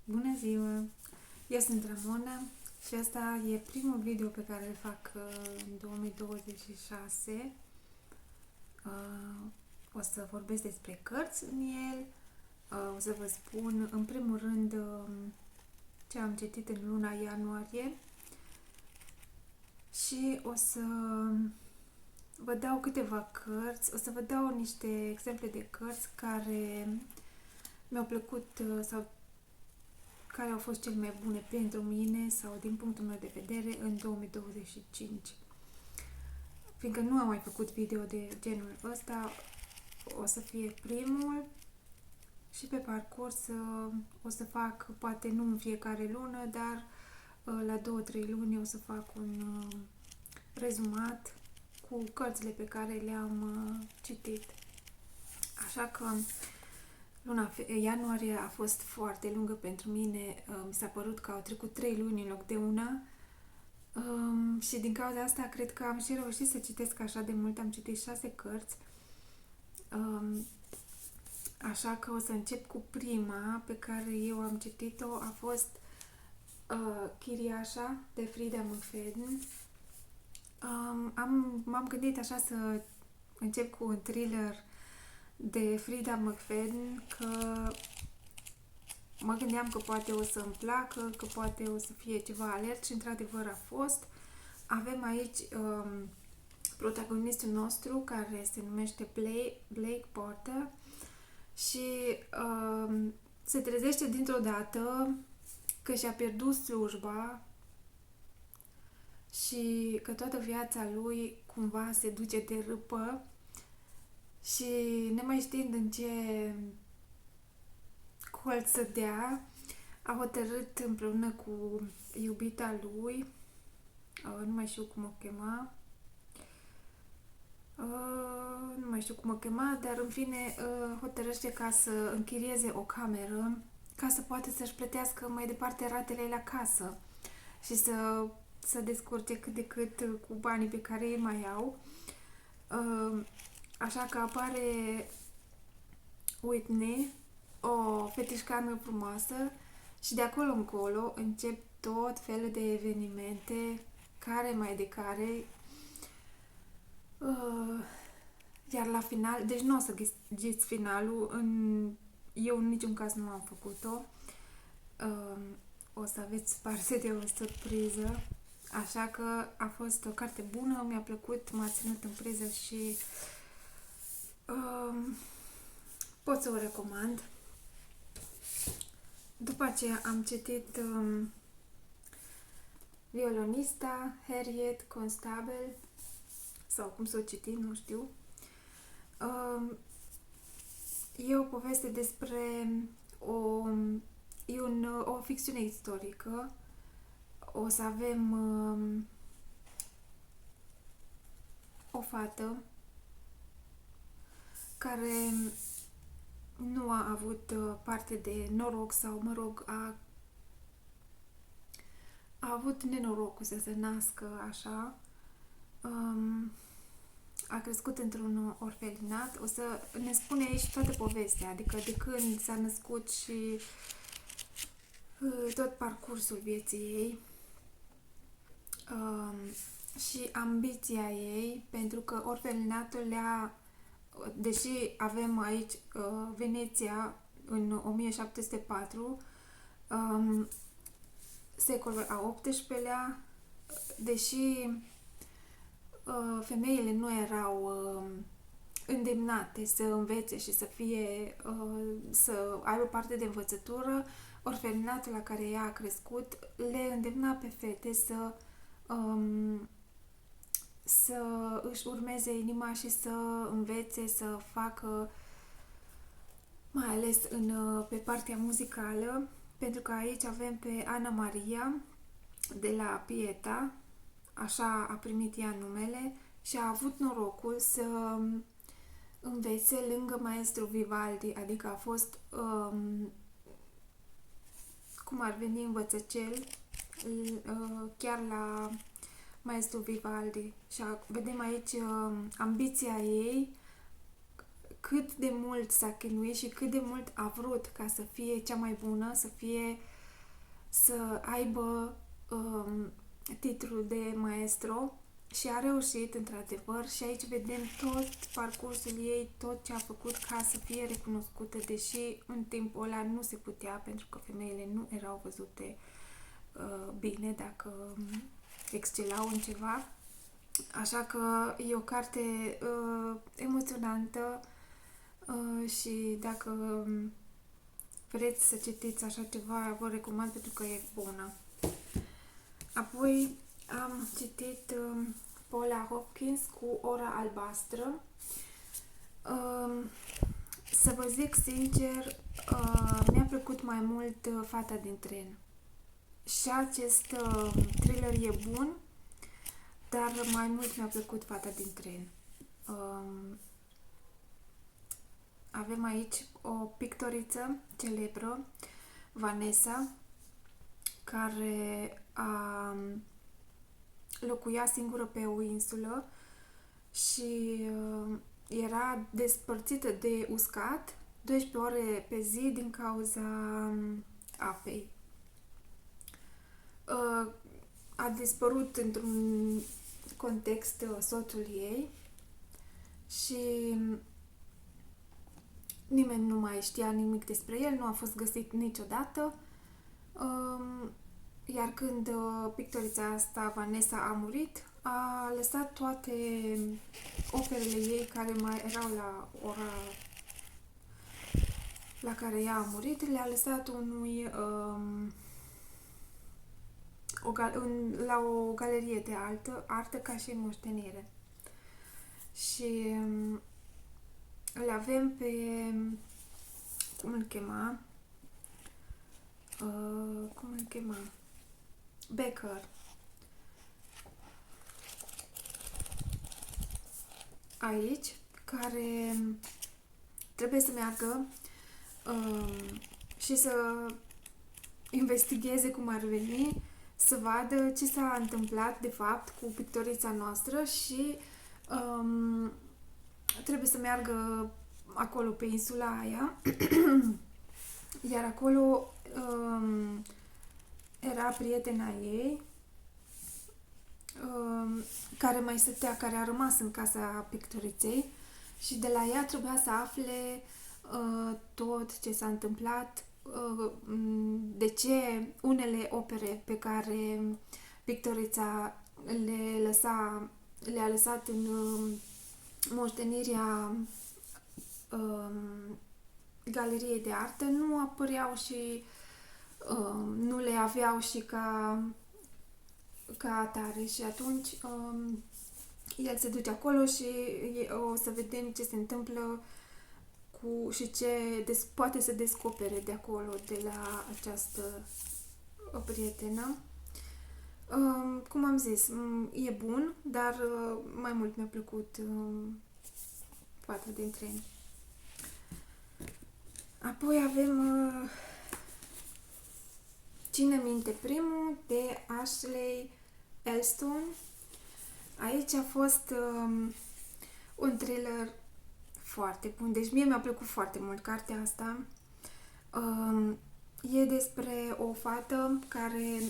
Bună ziua! Eu sunt Ramona și asta e primul video pe care îl fac în 2026. O să vorbesc despre cărți în el, o să vă spun în primul rând ce am citit în luna ianuarie și o să vă dau câteva cărți, o să vă dau niște exemple de cărți care mi-au plăcut sau care au fost cele mai bune pentru mine sau din punctul meu de vedere în 2025. Fiindcă nu am mai făcut video de genul ăsta, o să fie primul și pe parcurs o să fac, poate nu în fiecare lună, dar la 2-3 luni o să fac un rezumat cu cărțile pe care le-am citit. Așa că luna ianuarie a fost foarte lungă pentru mine, mi s-a părut că au trecut 3 luni în loc de una și din cauza asta cred că am și reușit să citesc așa de mult, am citit 6 cărți, așa că o să încep cu prima pe care eu am citit-o, a fost Chiriașa de Frida McFadden. M-am gândit așa să încep cu un thriller de Frida McFadden, că mă gândeam că poate o să-mi placă, că poate o să fie ceva alert și într-adevăr a fost. Avem aici protagonistul nostru care se numește Blake Porter și se trezește dintr-o dată că și-a pierdut slujba și că toată viața lui cumva se duce de râpă și nemai știind în ce colț să dea, a hotărât împreună cu iubita lui, nu mai știu cum o chema, dar în fine hotărăște ca să închirieze o cameră ca să poată să-și plătească mai departe ratele la casă și să descurce cât de cât cu banii pe care îi mai au. Așa că apare Whitney, o fetișcană frumoasă, și de acolo încolo încep tot felul de evenimente, care mai de care, iar la final, deci nu o să ghiți finalul, eu în niciun caz nu am făcut-o, o să aveți parte de o surpriză, așa că a fost o carte bună, mi-a plăcut, m-a ținut în priză și pot să o recomand. După aceea am citit Violonista, Harriet Constable, sau cum să o citim, nu știu. E o poveste despre o ficțiune istorică. O să avem o fată care nu a avut parte de noroc sau, mă rog, a avut nenorocul să se nască așa. A crescut într-un orfelinat. O să ne spune aici toată povestea, adică de când s-a născut și tot parcursul vieții ei și ambiția ei, pentru că orfelinatul deși avem aici Veneția în 1704, secolul al XVIII-lea, deși femeile nu erau îndemnate să învețe și să aibă parte de învățătură, orfelinatul la care ea a crescut le îndemna pe fete să își urmeze inima și să învețe, să facă, mai ales pe partea muzicală, pentru că aici avem pe Ana Maria de la Pieta, așa a primit ea numele, și a avut norocul să învețe lângă maestru Vivaldi, adică a fost cum ar veni învățăcel chiar la maestru Vivaldi. Și vedem aici ambiția ei, cât de mult s-a chinuit și cât de mult a vrut ca să fie cea mai bună, să fie să aibă titlul de maestro și a reușit într-adevăr și aici vedem tot parcursul ei, tot ce a făcut ca să fie recunoscută, deși în timpul ăla nu se putea pentru că femeile nu erau văzute bine dacă excelau în ceva. Așa că e o carte emoționantă și dacă vreți să citiți așa ceva, vă recomand pentru că e bună. Apoi am citit Paula Hopkins cu Ora albastră. Să vă zic sincer, mi-a plăcut mai mult Fata din tren. Și acest thriller e bun, dar mai mult mi-a plăcut Fata din tren. Avem aici o pictoriță celebră, Vanessa, care locuia singură pe o insulă și era despărțită de uscat 12 ore pe zi din cauza apei. A dispărut într-un context soțul ei și nimeni nu mai știa nimic despre el, nu a fost găsit niciodată. Iar când pictorița asta, Vanessa, a murit, a lăsat toate operele ei care mai erau la ora la care ea a murit, le-a lăsat la o galerie de artă ca și moștenire. Și îl avem pe cum îl chema? Becker. Aici, care trebuie să meargă și să investigheze cum ar veni, să vadă ce s-a întâmplat de fapt cu pictorița noastră și trebuie să meargă acolo pe insula aia. Iar acolo era prietena ei care mai stătea, care a rămas în casa pictoriței și de la ea trebuia să afle tot ce s-a întâmplat, de ce unele opere pe care pictorița le-a lăsat în moștenirea galeriei de artă nu apăreau și nu le aveau și ca atare și atunci el se duce acolo și o să vedem ce se întâmplă și ce poate să descopere de acolo, de la această prietenă. Cum am zis, e bun, dar mai mult mi-a plăcut Fata din tren. Apoi avem Cine minte primul, de Ashley Elstone. Aici a fost un thriller foarte bun. Deci mie mi-a plăcut foarte mult cartea asta. E despre o fată care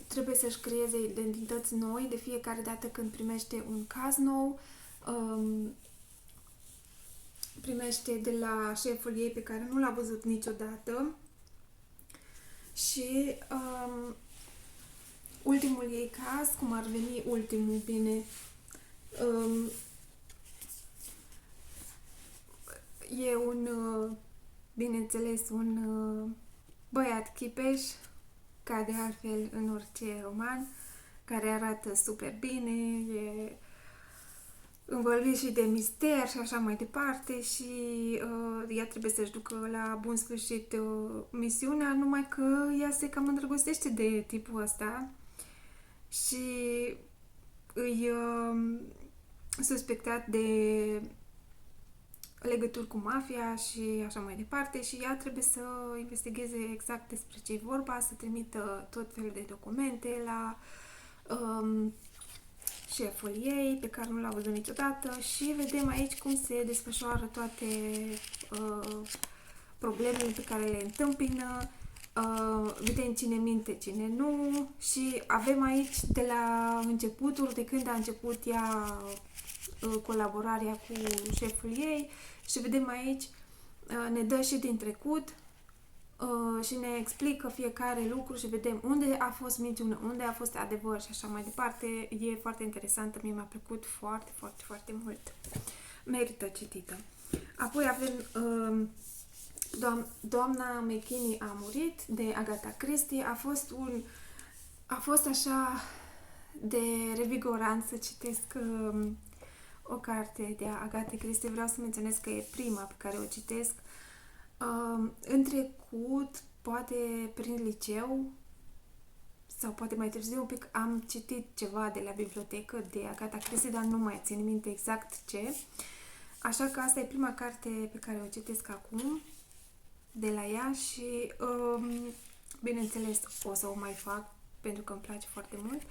trebuie să-și creeze identități noi de fiecare dată când primește un caz nou. Primește de la șeful ei pe care nu l-a văzut niciodată și ultimul ei caz, cum ar veni ultimul, bine, e bineînțeles, un băiat chipeș, ca de altfel în orice roman, care arată super bine, e învăluit și de mister și așa mai departe și ea trebuie să-și ducă la bun sfârșit misiunea, numai că ea se cam îndrăgostește de tipul ăsta și îi suspectat de legături cu mafia și așa mai departe și ea trebuie să investigheze exact despre ce e vorba, să trimită tot felul de documente la șeful ei, pe care nu l-a văzut niciodată și vedem aici cum se desfășoară toate problemele pe care le întâmpină. vedem cine minte, cine nu și avem aici de la începutul, de când a început ea colaborarea cu șeful ei și vedem aici, ne dă și din trecut și ne explică fiecare lucru și vedem unde a fost minciună, unde a fost adevăr și așa mai departe. E foarte interesantă, mie mi-a plăcut foarte, foarte, foarte mult. Merită citită. Apoi avem Doamna McKinney a murit, de Agatha Christie. A fost așa de revigorant să citesc o carte de Agatha Christie. Vreau să menționez că e prima pe care o citesc. În trecut, poate prin liceu sau poate mai târziu un pic, am citit ceva de la bibliotecă de Agatha Christie, dar nu mai țin minte exact ce. Așa că asta e prima carte pe care o citesc acum de la ea și bineînțeles o să o mai fac pentru că îmi place foarte mult.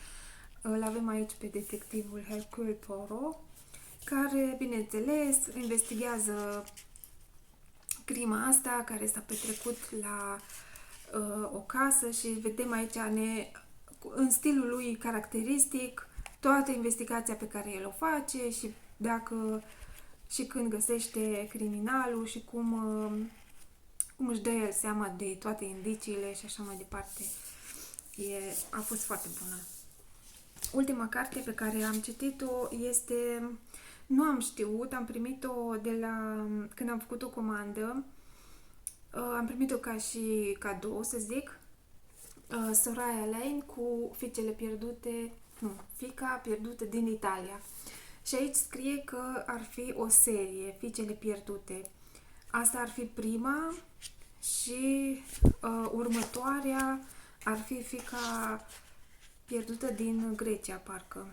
Îl avem aici pe detectivul Hercule Poirot, care, bineînțeles, investigează crima asta care s-a petrecut la o casă și vedem aici în stilul lui caracteristic toată investigația pe care el o face și dacă și când găsește criminalul și cum își dă el seama de toate indiciile și așa mai departe. A fost foarte bună. Ultima carte pe care am citit-o este, nu am știut, am primit-o de la, când am făcut o comandă, am primit-o ca și cadou, să zic, Soraya Lane cu Fiica pierdută din Italia. Și aici scrie că ar fi o serie, Fiicele pierdute. Asta ar fi prima și următoarea ar fi Fiica pierdută din Grecia, parcă.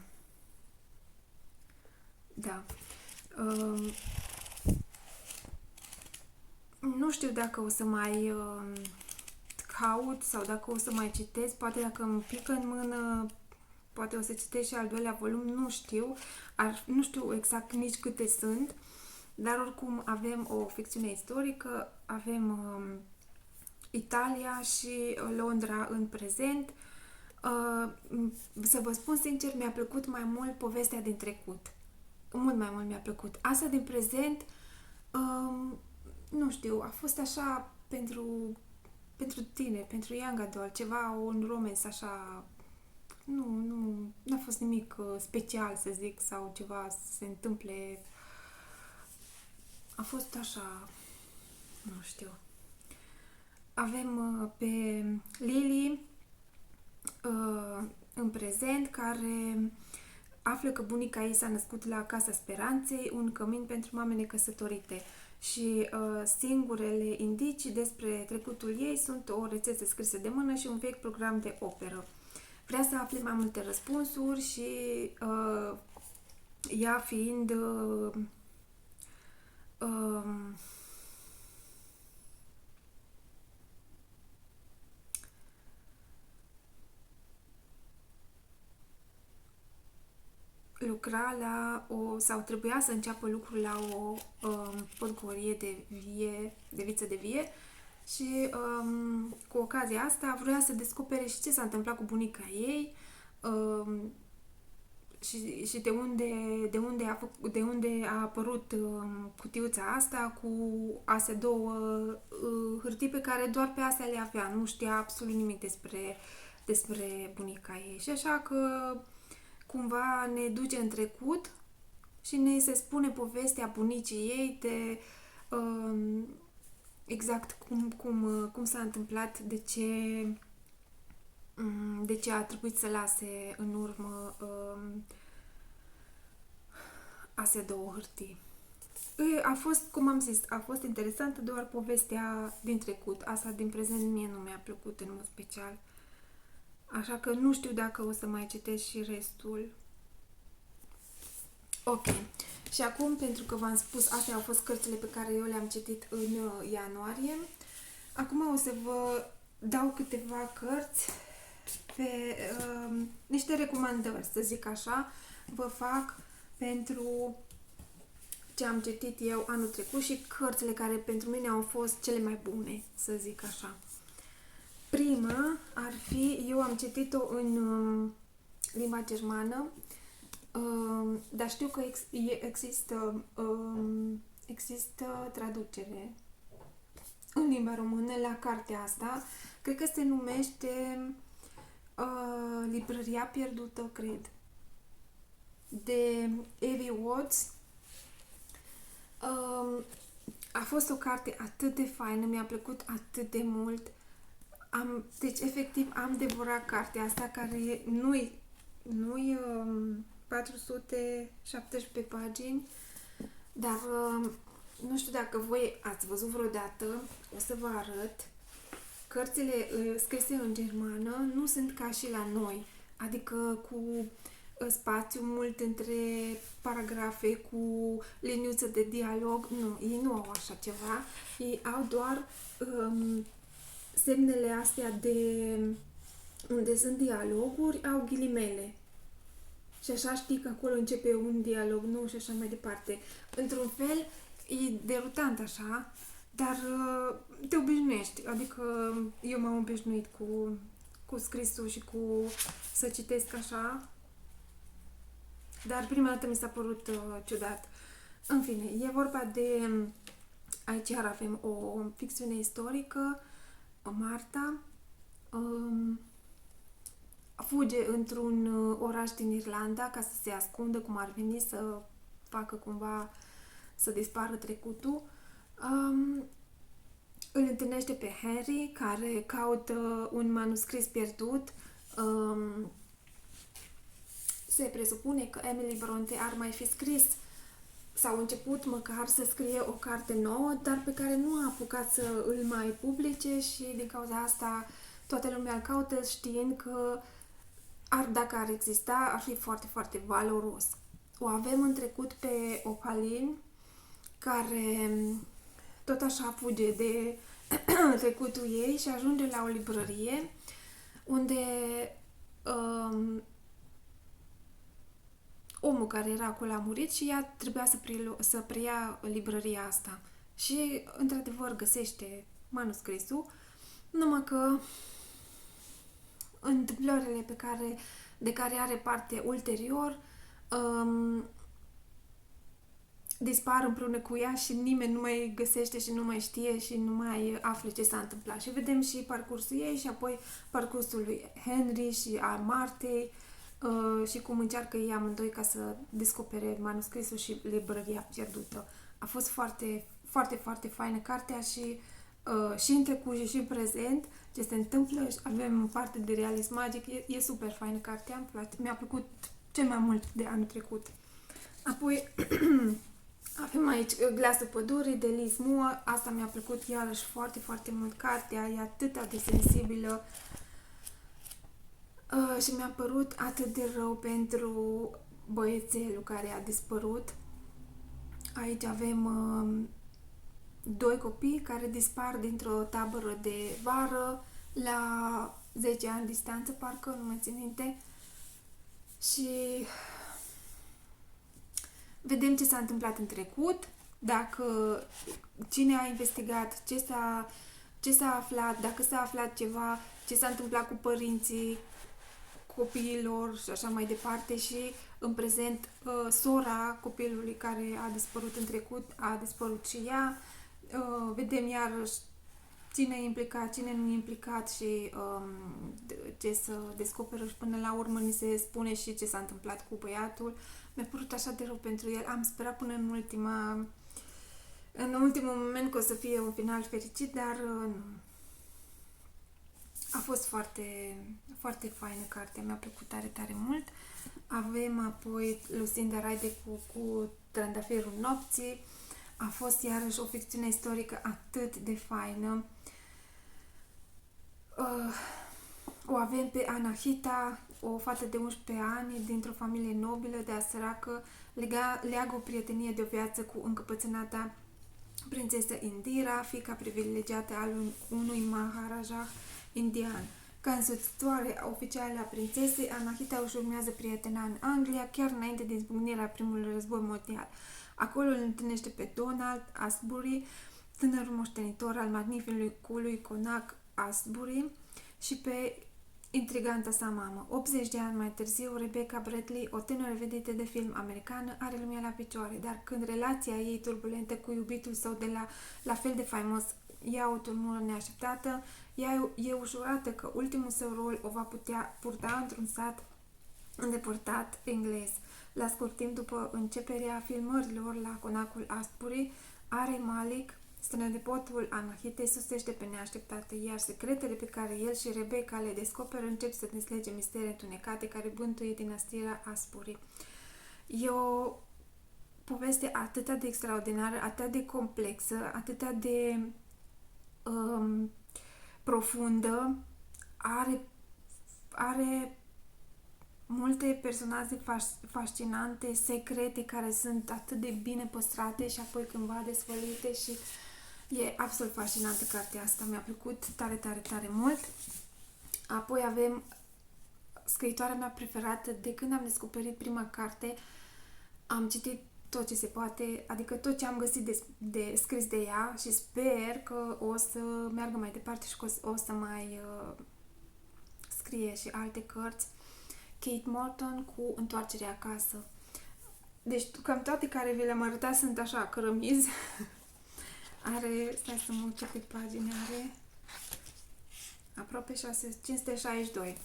Da. Nu știu dacă o să mai caut sau dacă o să mai citesc, poate dacă îmi pică în mână, poate o să citesc și al doilea volum, nu știu. Nu știu exact nici câte sunt, dar oricum avem o ficțiune istorică, avem Italia și Londra în prezent. Să vă spun sincer, mi-a plăcut mai mult povestea din trecut. Mult mai mult mi-a plăcut. Asta din prezent, nu știu, a fost așa pentru tine, pentru young adult, ceva, un romans așa, nu a fost nimic special, să zic, sau ceva să se întâmple. A fost așa, nu știu. Avem pe Lily în prezent, care află că bunica ei s-a născut la Casa Speranței, un cămin pentru mame necăsătorite. Și singurele indicii despre trecutul ei sunt o rețetă scrisă de mână și un vechi program de operă. Vrea să afle mai multe răspunsuri și ea fiind lucra sau trebuia să înceapă lucrul la o podgorie de viță de vie și cu ocazia asta vrea să descopere și ce s-a întâmplat cu bunica ei și de unde a apărut cutiuța asta cu astea două hârtii pe care doar pe astea le avea. Nu știa absolut nimic despre bunica ei. Și așa că cumva ne duce în trecut și ne se spune povestea bunicii ei de exact cum s-a întâmplat, de ce a trebuit să lase în urmă astea două hârtii. A fost, cum am zis, a fost interesantă doar povestea din trecut. Asta din prezent mie nu mi-a plăcut în mod special. Așa că nu știu dacă o să mai citesc și restul. Ok. Și acum, pentru că v-am spus, astea au fost cărțile pe care eu le-am citit în ianuarie. Acum o să vă dau câteva cărți pe niște recomandări, să zic așa. Vă fac pentru ce am citit eu anul trecut și cărțile care pentru mine au fost cele mai bune, să zic așa. Prima ar fi, eu am citit-o în limba germană, dar știu că există traducere în limba română la cartea asta. Cred că se numește Librăria pierdută, cred, de Evie Watts. A fost o carte atât de faină, mi-a plăcut atât de mult. Deci, efectiv, am devorat cartea asta, care nu-i 417 pagini, dar nu știu dacă voi ați văzut vreodată, o să vă arăt. Cărțile scrise în germană nu sunt ca și la noi, adică cu spațiu mult între paragrafe, cu liniuță de dialog. Nu, ei nu au așa ceva. Ei au doar semnele astea de unde sunt dialoguri, au ghilimele. Și așa știi că acolo începe un dialog, nu? Și așa mai departe. Într-un fel, e derutant așa, dar te obișnuiești. Adică eu m-am obișnuit cu scrisul și cu să citesc așa. Dar prima dată mi s-a părut ciudat. În fine, e vorba de... Aici iar avem o ficțiune istorică. Marta fuge într-un oraș din Irlanda ca să se ascundă, cum ar veni, să facă cumva să dispară trecutul. Îl întâlnește pe Henry, care caută un manuscris pierdut. Se presupune că Emily Bronte ar mai fi scris sau început măcar să scrie o carte nouă, dar pe care nu a apucat să îl mai publice și din cauza asta toată lumea îl caută, știind că dacă ar exista, ar fi foarte, foarte valoros. O avem în trecut pe Opaline, care tot așa fuge de trecutul ei și ajunge la o librărie unde omul care era acolo a murit și ea trebuia să preia librăria asta. Și, într-adevăr, găsește manuscrisul, numai că întâmplările de care are parte ulterior dispar împreună cu ea și nimeni nu mai găsește și nu mai știe și nu mai află ce s-a întâmplat. Și vedem și parcursul ei și apoi parcursul lui Henry și al Martei și cum încearcă ei amândoi ca să descopere manuscrisul și librăria pierdută. A fost foarte, foarte, foarte faină cartea și în trecut și în prezent ce se întâmplă, avem parte de realism magic, e super faină cartea, mi-a plăcut cel mai mult de anul trecut. Apoi avem aici Glasul pădurii de Liz Moore, asta mi-a plăcut iarăși foarte, foarte mult cartea, e atât de sensibilă și mi-a părut atât de rău pentru băiețelul care a dispărut. Aici avem doi copii care dispar dintr-o tabără de vară la 10 ani distanță, parcă, nu mai țin minte. Și vedem ce s-a întâmplat în trecut, dacă cine a investigat, ce s-a aflat, dacă s-a aflat ceva, ce s-a întâmplat cu părinții copiilor și așa mai departe. Și în prezent sora copilului care a dispărut în trecut a dispărut și ea. Vedem iarăși cine e implicat, cine nu e implicat și ce să descoperă și până la urmă ni se spune și ce s-a întâmplat cu băiatul. Mi-a părut așa de rău pentru el. Am sperat până în ultimul moment că o să fie un final fericit, dar nu. A fost foarte, foarte faină cartea, mi-a plăcut tare, tare mult. Avem apoi Lucinda Ryder cu Trandafirul nopții. A fost iarăși o ficțiune istorică atât de faină. O avem pe Anahita, o fată de 11 ani, dintr-o familie nobilă, de săracă, leagă o prietenie de o viață cu încăpățânata prințesă Indira, fiica privilegiată al unui maharaja indian. Ca însoțitoare oficială a prințesei, Anahita își urmează prietena în Anglia, chiar înainte de izbucnirea primului război mondial. Acolo îl întâlnește pe Donald Asbury, tânărul moștenitor al magnificului Connaught Asbury, și pe intriganta sa mamă. 80 de ani mai târziu, Rebecca Bradley, o tânără vedetă de film americană, are lumea la picioare, dar când relația ei turbulentă cu iubitul său de la fel de faimos ia o turnură neașteptată, ea e ușurată că ultimul său rol o va putea purta într-un sat îndepărtat englez. La scurt timp după începerea filmărilor la Conacul Asbury, Ari Malik, strănepotul Anahitei, sosește pe neașteptate, iar secretele pe care el și Rebecca le descoperă încep să deslege mistere întunecate care bântuie dinastia Asbury. E o poveste atât de extraordinară, atât de complexă, atât de profundă, are multe personaje fascinante, secrete care sunt atât de bine păstrate și apoi cândva dezvăluite și e absolut fascinantă cartea asta. Mi-a plăcut tare, tare, tare mult. Apoi avem scriitoarea mea preferată. De când am descoperit prima carte, am citit tot ce se poate, adică tot ce am găsit de scris de ea și sper că o să meargă mai departe și că o să mai scrie și alte cărți. Kate Morton cu Întoarcerea acasă. Deci cam toate care vi le-am arătat sunt așa, cărămizi. Are, stai să mă uit câte pagini are, aproape 562.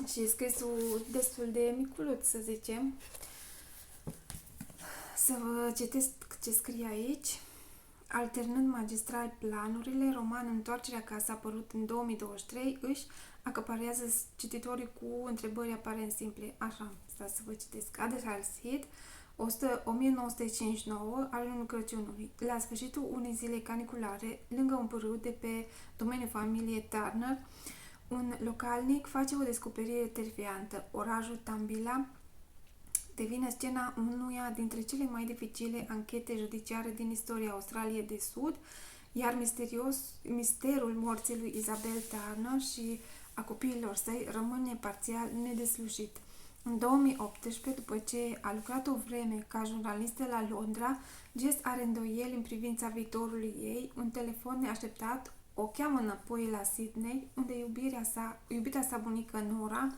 Și e scrisul destul de miculut, să zicem. Să vă citesc ce scrie aici. Alternând magistral planurile, romanul Întoarcerea acasă, apărut în 2023, își acaparează cititorii cu întrebări aparent simple. Așa, stați să vă citesc. Adderall Heath, 1959, al lui Crăciunului. La sfârșitul unei zile caniculare, lângă un pârâu de pe domeniul familiei Turner, un localnic face o descoperire terifiantă. Orașul Tambila devine scena unuia dintre cele mai dificile anchete judiciare din istoria Australiei de Sud, iar misterul morții lui Isabel Turner și a copiilor săi rămâne parțial nedeslușit. În 2018, după ce a lucrat o vreme ca jurnalistă la Londra, Jess are îndoieli în privința viitorului ei. Un telefon neașteptat o cheamă înapoi la Sydney, unde iubita sa bunică Nora,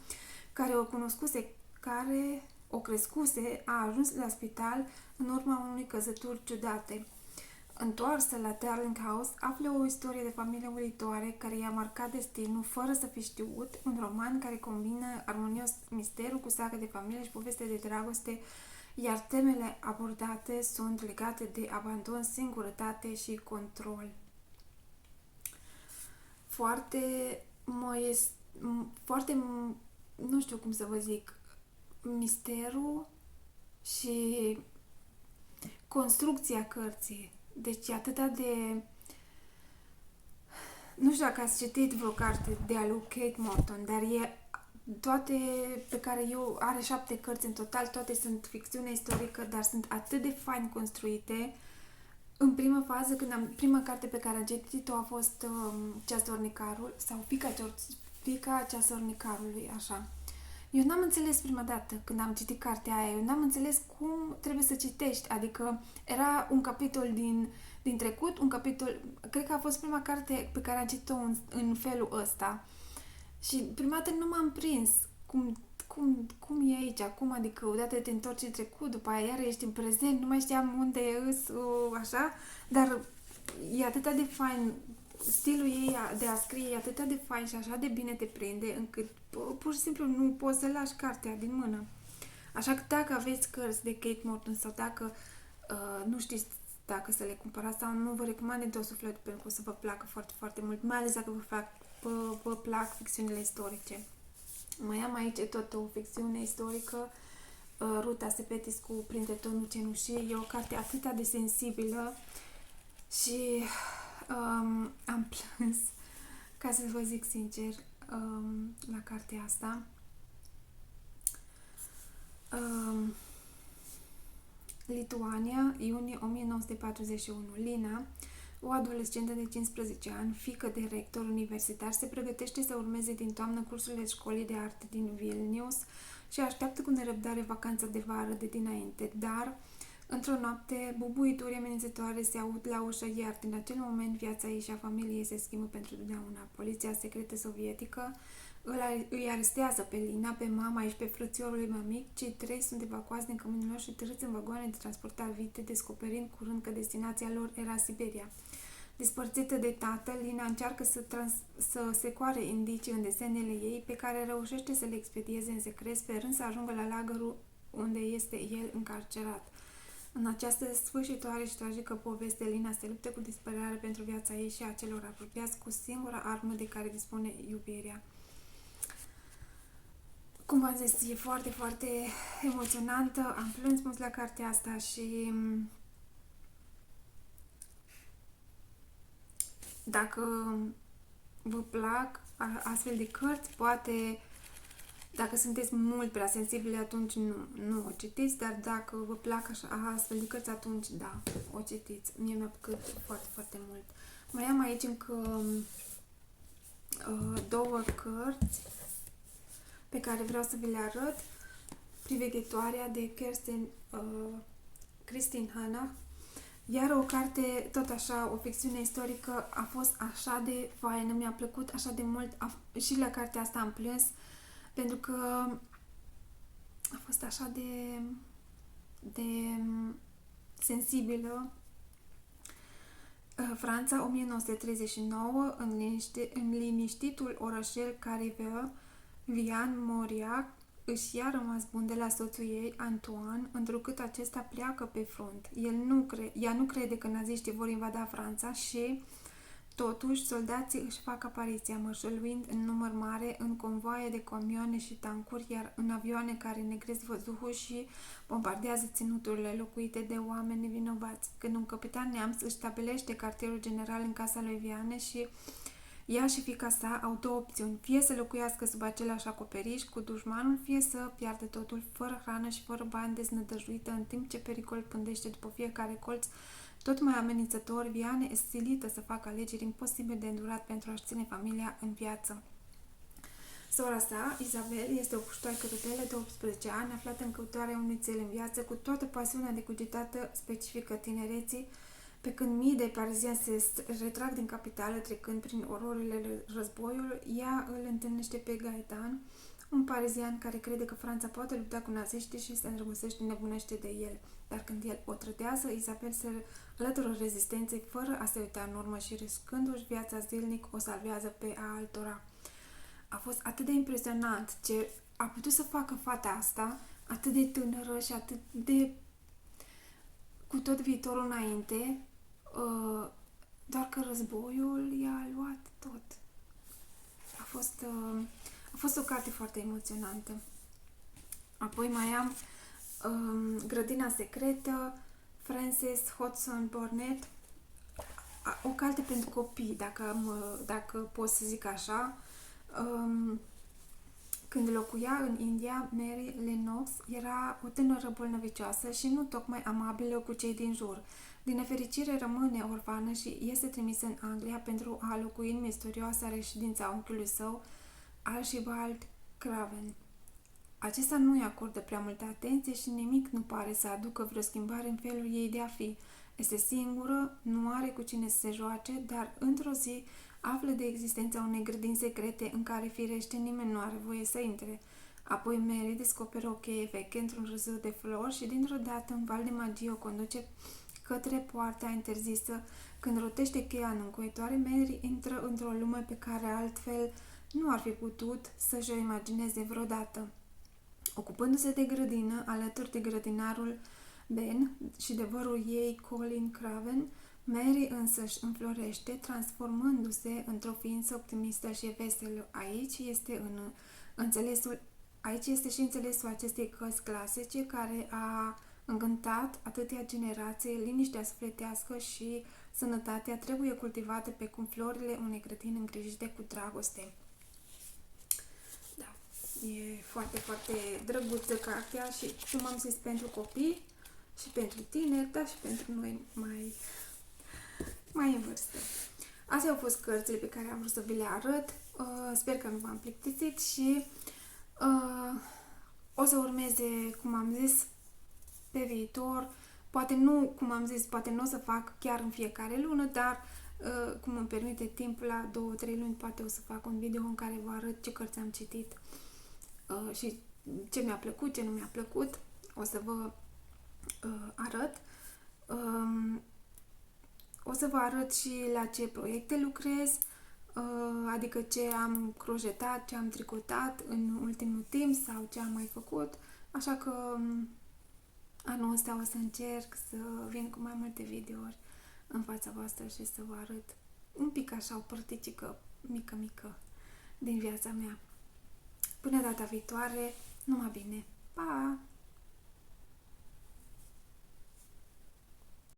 care o crescuse, a ajuns la spital în urma unei căzături ciudate. Întoarsă la Darling House, află o istorie de familie uluitoare care i-a marcat destinul fără să fi știut, un roman care combină armonios misterul cu sagă de familie și poveste de dragoste, iar temele abordate sunt legate de abandon, singurătate și control. Nu știu cum să vă zic, misterul și construcția cărții. Deci atâta de... Nu știu dacă ați citit vreo carte de a lui Kate Morton, dar toate pe care eu... Are 7 cărți în total, toate sunt ficțiune istorică, dar sunt atât de fain construite. În prima fază, prima carte pe care am citit-o a fost Ceasornicarul, sau Fica Ceasornicarului, așa. Eu n-am înțeles prima dată când am citit cartea aia, eu n-am înțeles cum trebuie să citești, adică era un capitol din trecut, un capitol, cred că a fost prima carte pe care am citit-o în felul ăsta și prima dată nu m-am prins cum e aici, acum, adică odată te întorci în trecut, după aia iar ești în prezent, nu mai știam unde e așa, dar e atât de fain. Stilul ei de a scrie e atât de fain și așa de bine te prinde, încât pur și simplu nu poți să lași cartea din mână. Așa că dacă aveți cărți de Kate Morton sau dacă nu știți dacă să le cumpărați sau nu, vă recomand de suflet pentru că o să vă placă foarte, foarte mult, mai ales dacă vă plac ficțiunile istorice. Mai am aici tot o ficțiune istorică, Ruta Sepetescu, Printre tonul cenușii. E o carte atât de sensibilă și am plâns, ca să vă zic sincer, la cartea asta. Lituania, iunie 1941. Lina, o adolescentă de 15 ani, fiică de rector universitar, se pregătește să urmeze din toamnă cursurile școlii de arte din Vilnius și așteaptă cu nerăbdare vacanța de vară de dinainte, dar Într-o noapte, bubuituri amenințătoare se aud la ușă, iar din acel moment viața ei și a familiei se schimbă pentru totdeauna. Poliția secretă sovietică îi arestează pe Lina, pe mama și pe frățiorul ei mai mic. Cei trei sunt evacuați din căminul lor și târâți în vagoane de transportat vite, descoperind curând că destinația lor era Siberia. Despărțită de tatăl, Lina încearcă să secoare indicii în desenele ei, pe care reușește să le expedieze în secret, sperând să ajungă la lagărul unde este el încarcerat. În această sfârșitoare și tragică poveste, Lina se luptă cu disperare pentru viața ei și a celor apropiați cu singura armă de care dispune, iubirea. Cum v-am zis, e foarte, foarte emoționantă. Am plâns mult la cartea asta și dacă vă plac astfel de cărți, poate dacă sunteți mult prea sensibili, atunci nu o citiți, dar dacă vă plac astfel de cărți, atunci da, o citiți. Mie mi-a plăcut foarte, foarte mult. Mai am aici încă două cărți pe care vreau să vi le arăt. Priveghetoarea de Kristin Hannah. Iar o carte, tot așa, o ficțiune istorică, a fost așa de faină, mi-a plăcut așa de mult. Și la cartea asta am plâns, pentru că a fost așa de sensibilă. Franța, 1939, în liniștitul orășel Cariveu, Vian Mauriac își ia rămas bun de la soțul ei, Antoine, întrucât acesta pleacă pe front. Ea nu crede că naziștii vor invada Franța și, totuși, soldații își fac apariția, mărșăluind în număr mare în convoaie de camioane și tancuri, iar în avioane care negresc văzduhul și bombardează ținuturile locuite de oameni nevinovați. Când un capitan neamț își stabilește cartierul general în casa lui Viane și ea și fiica sa au două opțiuni, fie să locuiască sub același acoperiș cu dușmanul, fie să piardă totul, fără hrană și fără bani, deznădăjduită, în timp ce pericol pândește după fiecare colț. Tot mai amenințător, Viane este silită să facă alegeri imposibil de îndurat pentru a-și ține familia în viață. Sora sa, Isabel, este o puștoaică rebelă de 18 ani, aflată în căutarea unui țel în viață, cu toată pasiunea de cugetată specifică tinereții, pe când mii de parizieni se retrag din capitală, trecând prin ororile războiului, ea îl întâlnește pe Gaetan, un parizian care crede că Franța poate lupta cu naziștii și se îndrăgostește nebunește de el. Dar când el o trădează, Isabel se alătură rezistenței fără a se uita în urmă și, riscându-și viața zilnic, o salvează pe a altora. A fost atât de impresionant ce a putut să facă fata asta, atât de tânără și atât de cu tot viitorul înainte, doar că războiul i-a luat tot. A fost o carte foarte emoționantă. Apoi mai am Grădina secretă, Frances Hodgson Burnett, o carte pentru copii, dacă pot să zic așa. Când locuia în India, Mary Lennox era o tânără bolnăvicioasă și nu tocmai amabilă cu cei din jur. Din nefericire rămâne orfană și este trimisă în Anglia pentru a locui în misterioasa reședința unchiului său, Archibald Craven. Acesta nu îi acordă prea multă atenție și nimic nu pare să aducă vreo schimbare în felul ei de a fi. Este singură, nu are cu cine să se joace, dar într-o zi află de existența unei grădini secrete în care, firește, nimeni nu are voie să intre. Apoi Mary descoperă o cheie veche într-un râzâu de flori și dintr-o dată un val de magie o conduce către poarta interzisă. Când rotește cheia încuietoare, Mary intră într-o lume pe care altfel nu ar fi putut să-și o imagineze vreodată. Ocupându-se de grădină, alături de grădinarul Ben și de vărul ei, Colin Craven, Mary însăși înflorește, transformându-se într-o ființă optimistă și veselă. Aici este și înțelesul acestei cărți clasice care a încântat atâtea generații. Liniștea sufletească și sănătatea trebuie cultivate pe cum florile unei grădini îngrijite cu dragoste. Da, e foarte, foarte drăguță cartea și, cum am zis, pentru copii și pentru tineri, dar și pentru noi mai în vârstă. Astea au fost cărțile pe care am vrut să vi le arăt. Sper că nu v-am plictisit și o să urmeze, cum am zis, pe viitor Poate nu, cum am zis, poate nu o să fac chiar în fiecare lună, dar cum îmi permite timpul, la 2-3 luni poate o să fac un video în care vă arăt ce cărți am citit și ce mi-a plăcut, ce nu mi-a plăcut. O să vă arăt. O să vă arăt și la ce proiecte lucrez, adică ce am crochetat, ce am tricotat în ultimul timp sau ce am mai făcut. Așa că anul ăsta o să încerc să vin cu mai multe videouri în fața voastră și să vă arăt un pic așa o părticică mică din viața mea. Până data viitoare, numai bine! Pa!